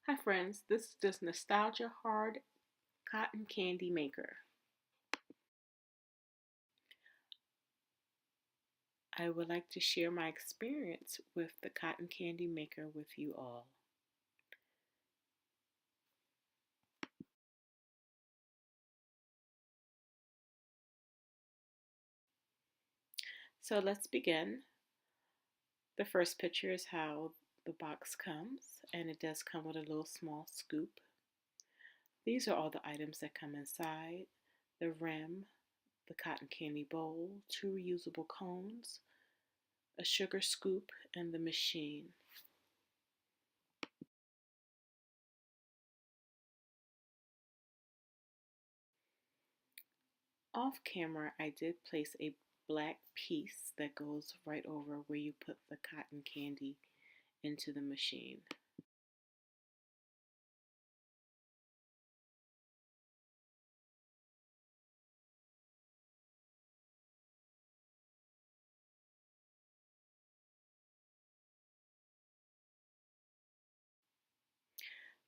Hi friends, this is just Nostalgia Hard Cotton Candy Maker. I would like to share my experience with the cotton candy maker with you all. So let's begin. The first picture is how the box comes, and it does come with a little small scoop. These are all the items that come inside: the rim, the cotton candy bowl, two reusable cones, a sugar scoop, and the machine. Off camera, I did place a black piece that goes right over where you put the cotton candy into the machine.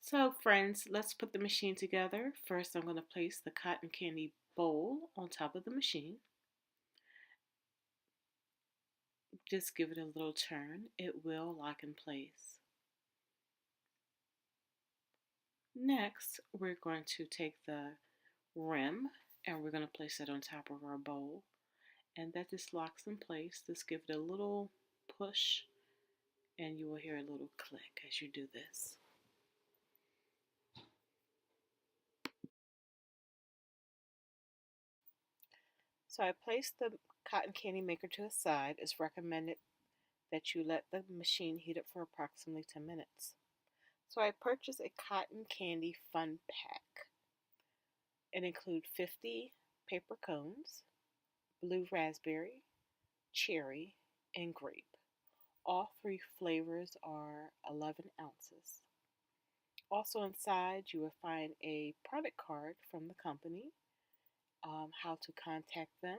So friends, let's put the machine together. First, I'm going to place the cotton candy bowl on top of the machine. Just give it a little turn. It will lock in place. Next, we're going to take the rim and we're going to place it on top of our bowl. And that just locks in place. Just give it a little push and you will hear a little click as you do this. So I placed the cotton candy maker to the side. It's recommended that you let the machine heat up for approximately 10 minutes. So I purchased a cotton candy fun pack. It includes 50 paper cones, blue raspberry, cherry, and grape. All three flavors are 11 ounces. Also inside, you will find a product card from the company, how to contact them.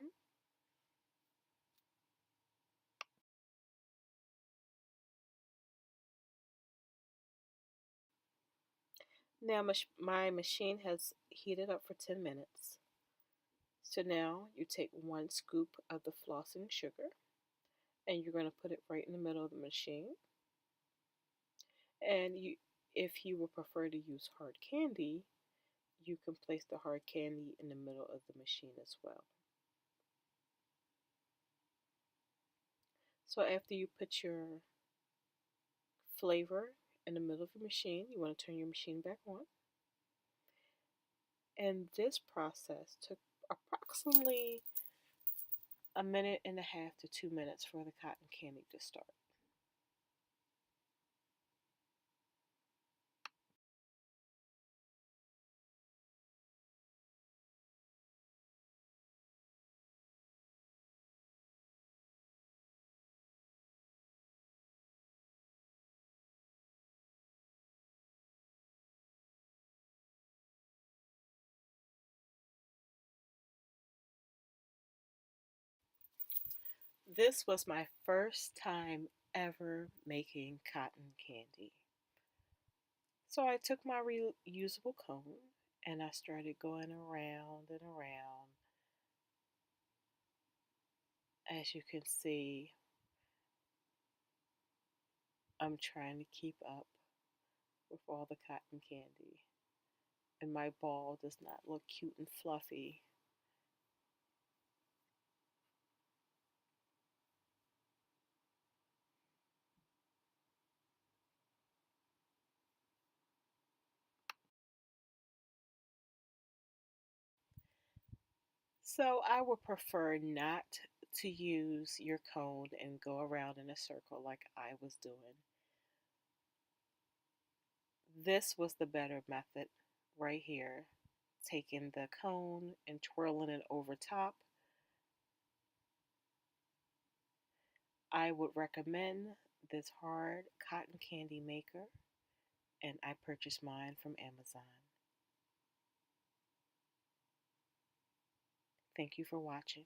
Now my machine has heated up for 10 minutes. So now you take one scoop of the flossing sugar and you're going to put it right in the middle of the machine. And if you would prefer to use hard candy, you can place the hard candy in the middle of the machine as well. So after you put your flavor in the middle of your machine, you want to turn your machine back on. And this process took approximately a minute and a half to 2 minutes for the cotton candy to start. This was my first time ever making cotton candy. So I took my reusable cone and I started going around and around. As you can see, I'm trying to keep up with all the cotton candy. And my ball does not look cute and fluffy. So I would prefer not to use your cone and go around in a circle like I was doing. This was the better method right here. Taking the cone and twirling it over top. I would recommend this hard cotton candy maker, and I purchased mine from Amazon. Thank you for watching.